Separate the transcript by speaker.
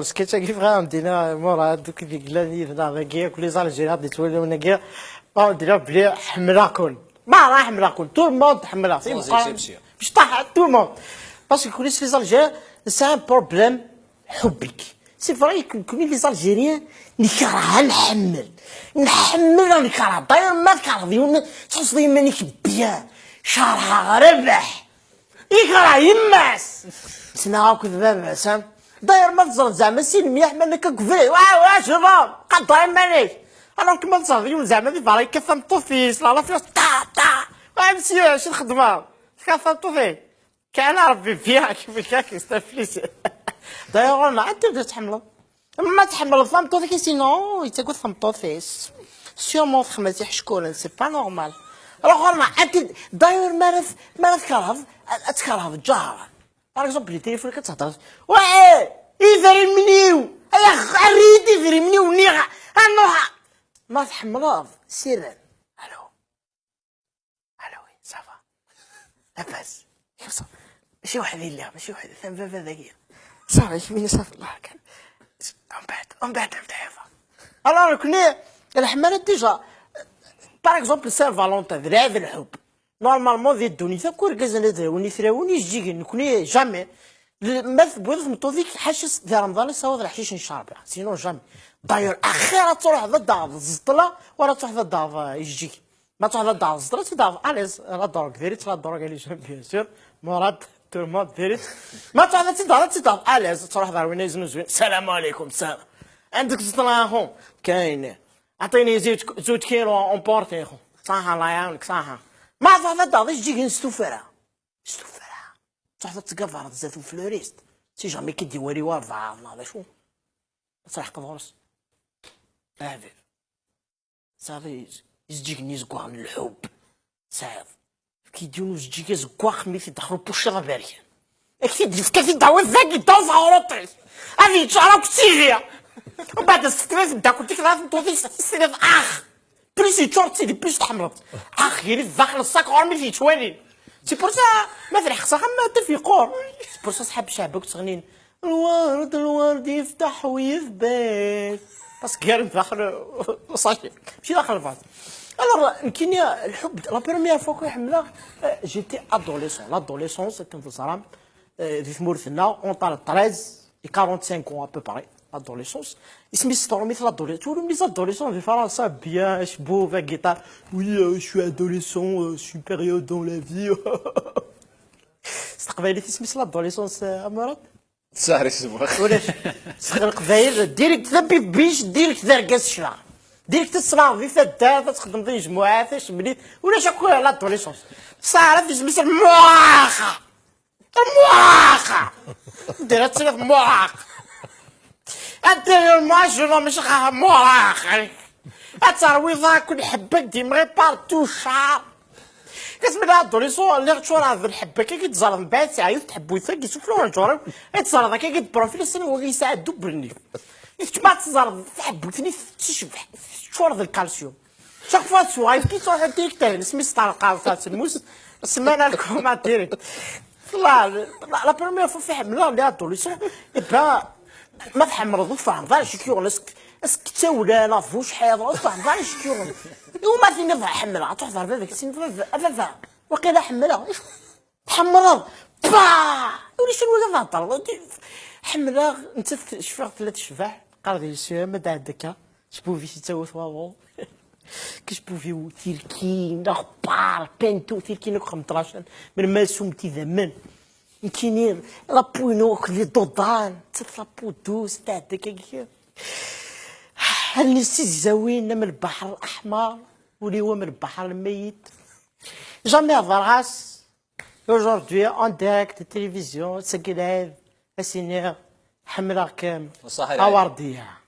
Speaker 1: سكيتشا كيف غندينا مورا دوك اللي قلاني هنا كاع كل زالجيري غادي توليونا كاع غنديرها بلي حمرا كون ما راه حمرا كون تو الموند حمرا باش طاح تو الموند باسكو كل لي زالجير سي ان بروبليم حبك سي فري كل لي زالجيريان نكره نحمل نكره داير ما كرهي تحس ديما نيك بيان شارها ربح يكره يماس سنا كذا سام داير ما تزرد زعما سلمي احمد لك كفري واش شباب قد مانيش انا كما تصاحبي زعما في فري كفم طوفيس لا فيها تا مسيو اش الخدمه كفم طوفي كان ربي فيها كيف كيستفليس داير انا عاد تبدا تحمل ما تحمل فم طوفي سينو يتقول فم طوفيس سيومون خمسي حشكوله سي با نورمال الاخر ما عاد داير ما تكره الجار باغ اكزومبل التليفون كتهضر واه يفري منيو يا عريتي يفري منيو نيغا نروح ما تحمل سيرا الو وي صافا لاباس ماشي واحد اللي ماشي واحد ثم فافا ذكيه صافي مين صافي الله كان من بعد نفتحها الو كنا الحمالة ديجا باغ اكزومبل سان فالونتان ذراع الحب نورمالمون ذي الدنيا كل كازا ندراوني ثراوني جيجي نكوني جامي ما بغيت نطوفيك حاشس ذا رمضان يصاوب الحشيش نشرب سينو جامي داير اخيرا تروح ذا الدار الزطله ولا تروح ذا الدار يجيك ما تروح ذا الدار الزطله تدار اليز لا دروك ديريت لا دروك اللي جام بيان سور مراد تو الموند ديريت ما تروح ذا تدار اليز تروح ذا وين يزنو زوين السلام عليكم سلام عندك زطله اخو كاين عطيني زوج كيلو اون بورتي اخو صحه الله يعاونك صحه ما عرف هذا يجيك نستوفرها تروح تقفر زاتو فلوريست سي جامي كيدي وري وارفع الله شو صراحة قضورس عافيف صافي يجيك نيزكوا من الحب صافي كيديرو يجيك زكوا خميس يدخلوا بوشرا باريان كيف يدعوا ذاك يدوز عروطي هذه تشعرك سيريا وبعد الستريس بدا كنت لازم توفي ستريس بليس يتشورت سيدي بليس تحمرض غير داخل الصاك غير في توالين سي بور سا ما فرح خصها ما في قور سي بور سا صحاب شعبك تغنين الورد يفتح ويثبت باسكو غير داخل صافي ماشي داخل الفاز الوغ يمكن الحب لا بروميير فوا كنحملها جيتي لادوليسونس كنت في الزرام في ثمورثنا اون طال 13 45 ans à peu près l'adolescence اسمي ستور مثل l'adolescence تقولوا ملي l'adolescence في فرنسا بيان شبوب غيتار وي جو ادوليسون سي بيريود دون لا في استقبالي اسمي l'adolescence مراد
Speaker 2: سهري سبوخ
Speaker 1: ولاش صغر قبايل ديريكت ثبي بيش ديريكت داركاس شلا ديريكت تصرا في فدات تخدم في جماعات اش بنيت ولاش اكو l'adolescence صار في اسمي المواخا ديرها تصير مواخ ادير الماجنه مش مواخ اترويضا كل حبه ديما بارتو شعر كتسمى لها الدوليسون اللي غتشوف راه الحبه كي كتزرد من بعد ساعه تحبو كيشوفوا الجوري كتزرد هكا كيبروفيل السن هو كيساعدو بالنيف ما تزرد تحبوتني تشبح تشورد الكالسيوم شاك فوا تسوايف كي تروح ديريكت اسمي ستارقاصات الموس سمعنا لكم ديريكت لا بروميير فوا في حمله اللي ادوليسون با ما تحمرض فهم ضاع شكيور اسك تاولا لا فوش حاضر فهم ضاع شكيور وما فيني ضاع حمله تحضر بابك سين فا وقيلا حمله تحمرض با ولي شنو ولا فاطر حمله انت شفاغ ثلاث شفاح قال لي سي ما دا هكا شبوفي شي تاوت واو كشبوفي تيركين اخبار بنتو تيركين 15 من ماسوم تيذمن يمكن لابوينو كلي دودان تطلبو دوس تاع داك هالنسي زوين من البحر الاحمر واللي هو من البحر الميت جامي فراس aujourd'hui en direct de télévision سكيلايف اسينير حمله كام
Speaker 2: صحيح
Speaker 1: اورديه